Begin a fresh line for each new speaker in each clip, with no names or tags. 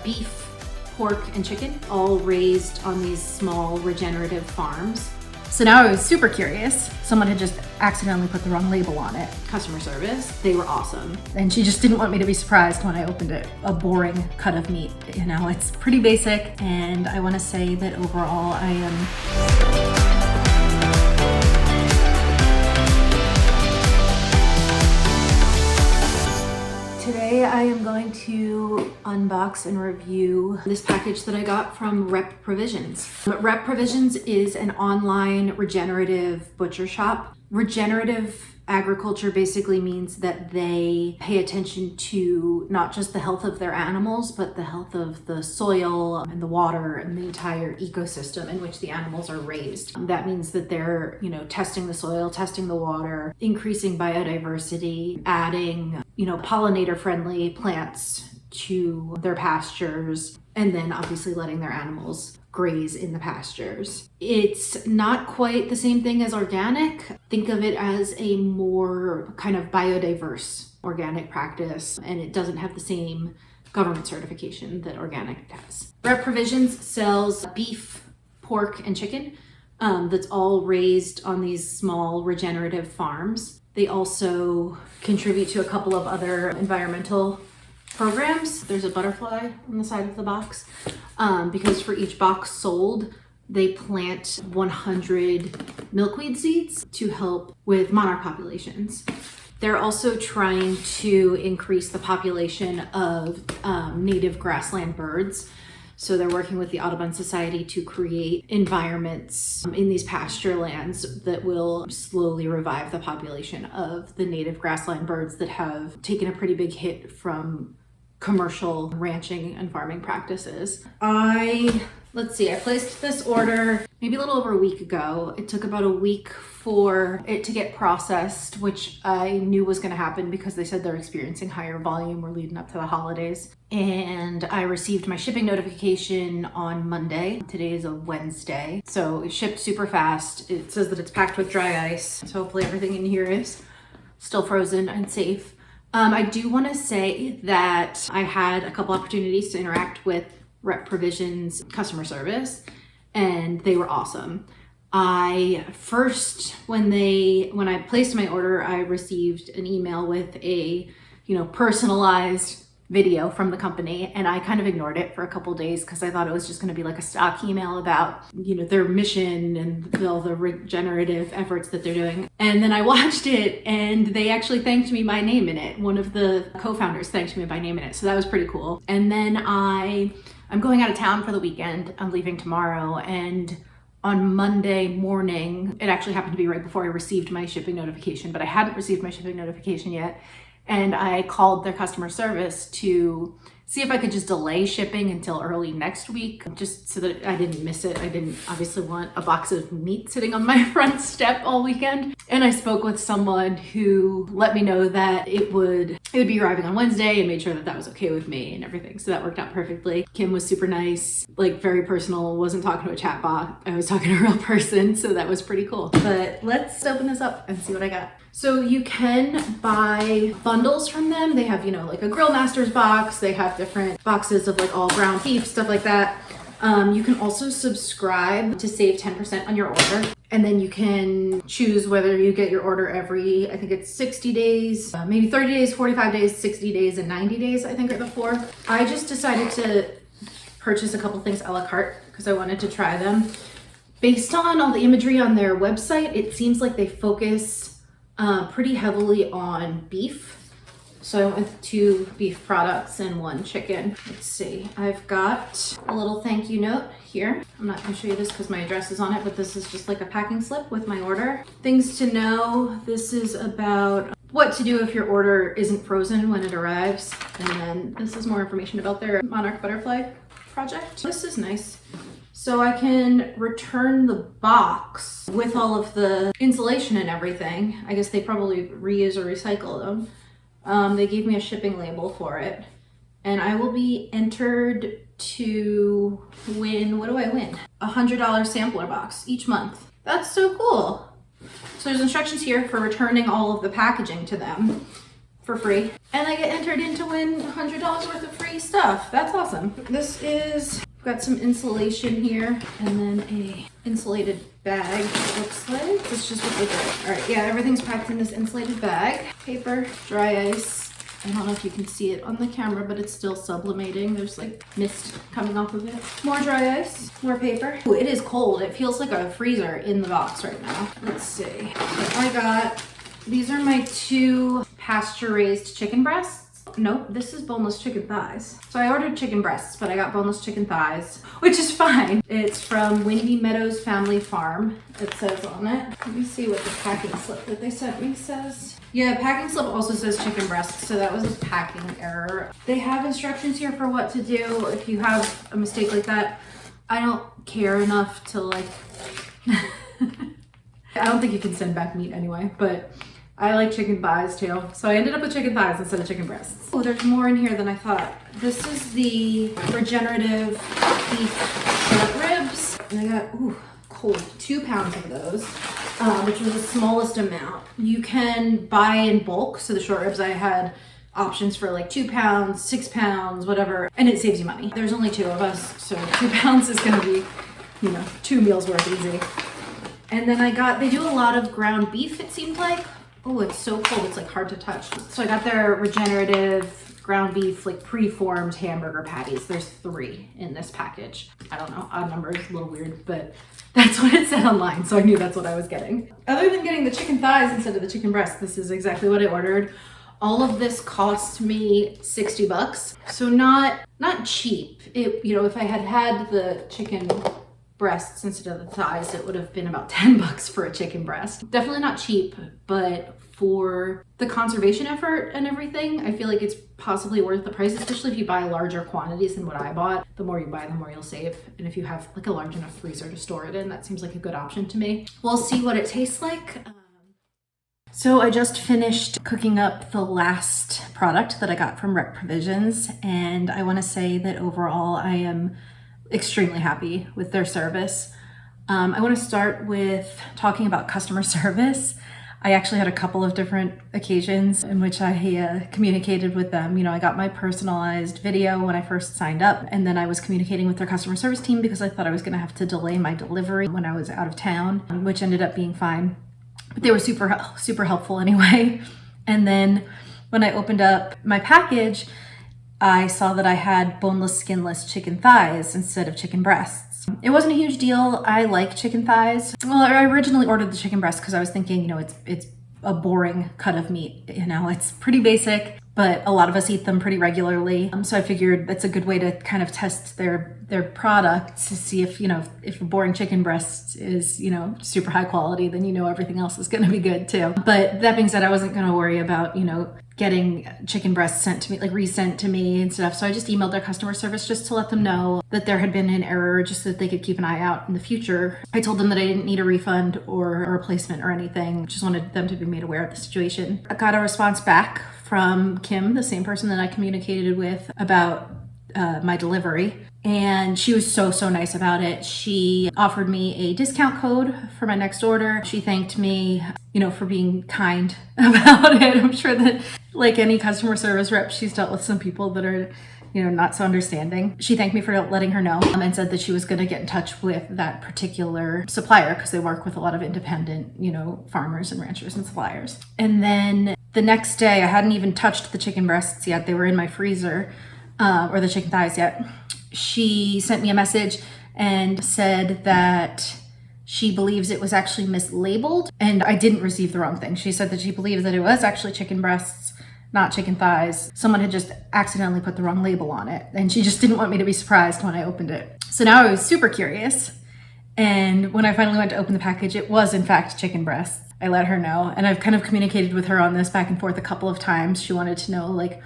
beef, pork, and chicken, all raised on these small regenerative farms.
So now I was super curious. Someone had just accidentally put the wrong label on it.
Customer service, they were awesome.
And she just didn't want me to be surprised when I opened it. A boring cut of meat. You know, it's pretty basic, and I want to say that overall I am Today I am going to unbox and review this package that I got from Rep Provisions. Rep Provisions is an online regenerative butcher shop. Regenerative agriculture basically means that they pay attention to not just the health of their animals, but the health of the soil and the water and the entire ecosystem in which the animals are raised. That means that they're, testing the soil, testing the water, increasing biodiversity, adding, pollinator-friendly plants to their pastures, and then obviously letting their animals graze in the pastures. It's not quite the same thing as organic. Think of it as a more kind of biodiverse organic practice, and it doesn't have the same government certification that organic has. Rep Provisions sells beef, pork, and chicken that's all raised on these small regenerative farms. They also contribute to a couple of other environmental programs. There's a butterfly on the side of the box because for each box sold, they plant 100 milkweed seeds to help with monarch populations. They're also trying to increase the population of native grassland birds. So they're working with the Audubon Society to create environments in these pasture lands that will slowly revive the population of the native grassland birds that have taken a pretty big hit from commercial ranching and farming practices. I placed this order maybe a little over a week ago. It took about a week for it to get processed, which I knew was going to happen because they said they're experiencing higher volume. We're leading up to the holidays. And I received my shipping notification on Monday. Today is a Wednesday. So it shipped super fast. It says that it's packed with dry ice. So hopefully everything in here is still frozen and safe. I do want to say that I had a couple opportunities to interact with Rep Provisions customer service, and they were awesome. When I placed my order, I received an email with a, personalized video from the company, and I kind of ignored it for a couple days because I thought it was just going to be like a stock email about, their mission and all the regenerative efforts that they're doing. And then I watched it, and they actually thanked me by name in it. One of the co-founders thanked me by name in it, so that was pretty cool. And then I'm going out of town for the weekend. I'm leaving tomorrow, and on Monday morning, it actually happened to be right before I received my shipping notification, but I hadn't received my shipping notification yet. And I called their customer service to see if I could just delay shipping until early next week, just so that I didn't miss it. I didn't obviously want a box of meat sitting on my front step all weekend. And I spoke with someone who let me know that it would be arriving on Wednesday and made sure that that was okay with me and everything. So that worked out perfectly. Kim was super nice, very personal, wasn't talking to a chat bot. I was talking to a real person, so that was pretty cool. But let's open this up and see what I got. So you can buy bundles from them. They have, a Grill Masters box. They have different boxes of all ground beef, stuff like that. You can also subscribe to save 10% on your order. And then you can choose whether you get your order every, I think it's 60 days, maybe 30 days, 45 days, 60 days, and 90 days, I think are the four. I just decided to purchase a couple things a la carte because I wanted to try them. Based on all the imagery on their website, it seems like they focus pretty heavily on beef. So I went with 2 beef products and 1 chicken. Let's see, I've got a little thank you note here. I'm not gonna show you this because my address is on it, but this is just like a packing slip with my order. Things to know, this is about what to do if your order isn't frozen when it arrives. And then this is more information about their monarch butterfly project. This is nice. So I can return the box with all of the insulation and everything. I guess they probably reuse or recycle them. They gave me a shipping label for it. And I will be entered to win, what do I win? A $100 sampler box each month. That's so cool. So there's instructions here for returning all of the packaging to them. for free. And I get entered in to win $100 worth of free stuff. That's awesome. This is, got some insulation here and then a insulated bag, it looks like. It's just what they did. All right, yeah, everything's packed in this insulated bag. Paper, dry ice. I don't know if you can see it on the camera, but it's still sublimating. There's like mist coming off of it. More dry ice, more paper. Ooh, it is cold. It feels like a freezer in the box right now. Let's see. I got, these are my 2 pasture-raised chicken breasts. Nope, this is boneless chicken thighs. So I ordered chicken breasts, but I got boneless chicken thighs, which is fine. It's from Windy Meadows Family Farm, it says on it. Let me see what the packing slip that they sent me says. Yeah, packing slip also says chicken breasts, so that was a packing error. They have instructions here for what to do if you have a mistake like that. I don't care enough to like, I don't think you can send back meat anyway, but I like chicken thighs too. So I ended up with chicken thighs instead of chicken breasts. Oh, there's more in here than I thought. This is the Regenerative beef short ribs. And I got, ooh, cold, 2 pounds of those, which was the smallest amount. You can buy in bulk. So the short ribs I had options for like 2 pounds, 6 pounds, whatever. And it saves you money. There's only 2 of us. So 2 pounds is gonna be, 2 meals worth easy. And then I got, they do a lot of ground beef, it seemed like. Oh, it's so cold, it's like hard to touch. So I got their Regenerative ground beef, like pre-formed hamburger patties. There's 3 in this package. I don't know, odd numbers, a little weird, but that's what it said online, so I knew that's what I was getting. Other than getting the chicken thighs instead of the chicken breast, this is exactly what I ordered. All of this cost me $60. So not cheap. It, if I had had the chicken breasts instead of the thighs, it would have been about $10 for a chicken breast. Definitely not cheap, but for the conservation effort and everything, I feel like it's possibly worth the price, especially if you buy larger quantities than what I bought. The more you buy, the more you'll save. And if you have like a large enough freezer to store it in, that seems like a good option to me. We'll see what it tastes like. So I just finished cooking up the last product that I got from Rec Provisions, and I want to say that overall I am extremely happy with their service. I want to start with talking about customer service. I actually had a couple of different occasions in which I communicated with them. I got my personalized video when I first signed up, and then I was communicating with their customer service team because I thought I was going to have to delay my delivery when I was out of town, which ended up being fine. But they were super helpful anyway. And then when I opened up my package, I saw that I had boneless, skinless chicken thighs instead of chicken breasts. It wasn't a huge deal. I like chicken thighs. Well, I originally ordered the chicken breast because I was thinking, it's a boring cut of meat. It's pretty basic, but a lot of us eat them pretty regularly. So I figured that's a good way to kind of test their product to see if a boring chicken breast is, super high quality, then everything else is going to be good too. But that being said, I wasn't going to worry about, getting chicken breasts sent to me, like resent to me and stuff. So I just emailed their customer service just to let them know that there had been an error, just so that they could keep an eye out in the future. I told them that I didn't need a refund or a replacement or anything. Just wanted them to be made aware of the situation. I got a response back from Kim, the same person that I communicated with about my delivery. And she was so nice about it. She offered me a discount code for my next order. She thanked me, for being kind about it. I'm sure that like any customer service rep, she's dealt with some people that are, not so understanding. She thanked me for letting her know and said that she was going to get in touch with that particular supplier because they work with a lot of independent, farmers and ranchers and suppliers. And then the next day, I hadn't even touched the chicken breasts yet. They were in my freezer, or the chicken thighs yet. She sent me a message and said that she believes it was actually mislabeled and I didn't receive the wrong thing. She said that she believed that it was actually chicken breasts, not chicken thighs. Someone had just accidentally put the wrong label on it and she just didn't want me to be surprised when I opened it. So now I was super curious. And when I finally went to open the package, it was in fact chicken breasts. I let her know, and I've kind of communicated with her on this back and forth a couple of times. She wanted to know like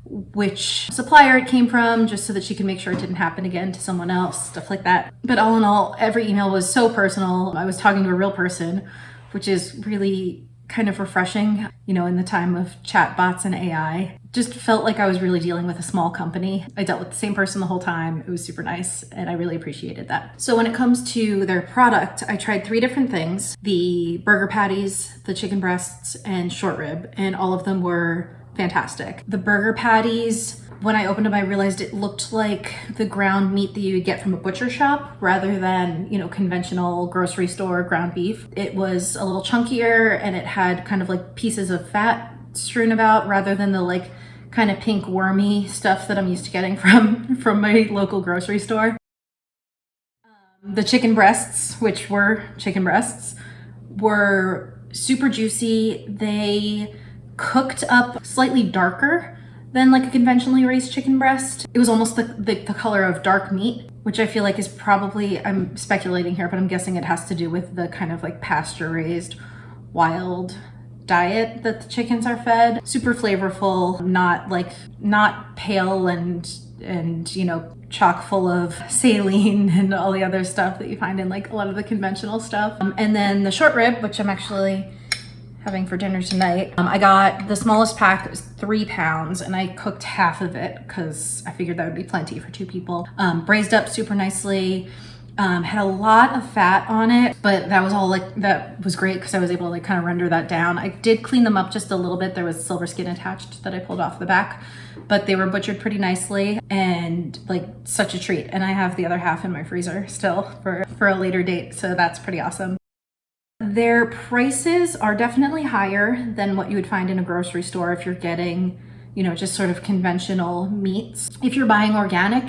which supplier it came from, just so that she could make sure it didn't happen again to someone else, stuff like that. But all in all, every email was so personal. I was talking to a real person, which is really kind of refreshing, in the time of chatbots and AI. Just felt like I was really dealing with a small company. I dealt with the same person the whole time. It was super nice, and I really appreciated that. So when it comes to their product, I tried 3 different things: the burger patties, the chicken breasts, and short rib, and all of them were fantastic. The burger patties, when I opened them, I realized it looked like the ground meat that you would get from a butcher shop rather than, you know, conventional grocery store ground beef. It was a little chunkier and it had kind of like pieces of fat strewn about rather than the like kind of pink wormy stuff that I'm used to getting from my local grocery store. The chicken breasts, which were chicken breasts, were super juicy. They cooked up slightly darker than like a conventionally raised chicken breast. It was almost the color of dark meat, which I feel like is probably, I'm speculating here, but I'm guessing it has to do with the kind of like pasture raised wild diet that the chickens are fed. Super flavorful, not pale and you know, chock full of saline and all the other stuff that you find in like a lot of the conventional stuff. And then the short rib, which I'm actually having for dinner tonight. I got the smallest pack, it was 3 pounds, and I cooked half of it because I figured that would be plenty for 2 people. Braised up super nicely, had a lot of fat on it, but that was all like, that was great because I was able to like kind of render that down. I did clean them up just a little bit. There was silver skin attached that I pulled off the back, but they were butchered pretty nicely and like such a treat. And I have the other half in my freezer still for a later date, so that's pretty awesome. Their prices are definitely higher than what you would find in a grocery store if you're getting, you know, just sort of conventional meats. If you're buying organic,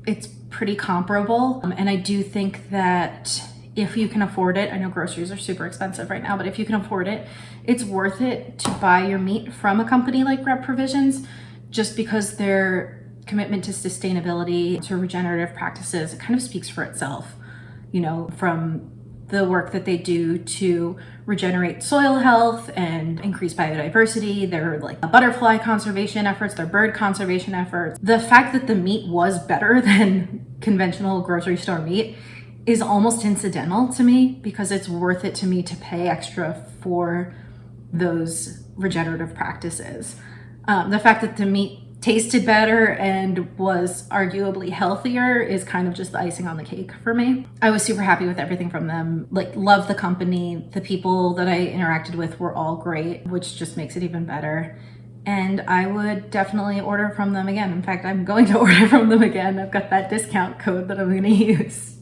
it's pretty comparable. And I do think that if you can afford it, I know groceries are super expensive right now, but if you can afford it, it's worth it to buy your meat from a company like Rep Provisions, just because their commitment to sustainability, to regenerative practices, it kind of speaks for itself, you know, from the work that they do to regenerate soil health and increase biodiversity, their like butterfly conservation efforts, their bird conservation efforts. The fact that the meat was better than conventional grocery store meat is almost incidental to me because it's worth it to me to pay extra for those regenerative practices. The fact that the meat tasted better and was arguably healthier is kind of just the icing on the cake for me. I was super happy with everything from them. Like, love the company. The people that I interacted with were all great, which just makes it even better. And I would definitely order from them again. In fact, I'm going to order from them again. I've got that discount code that I'm going to use.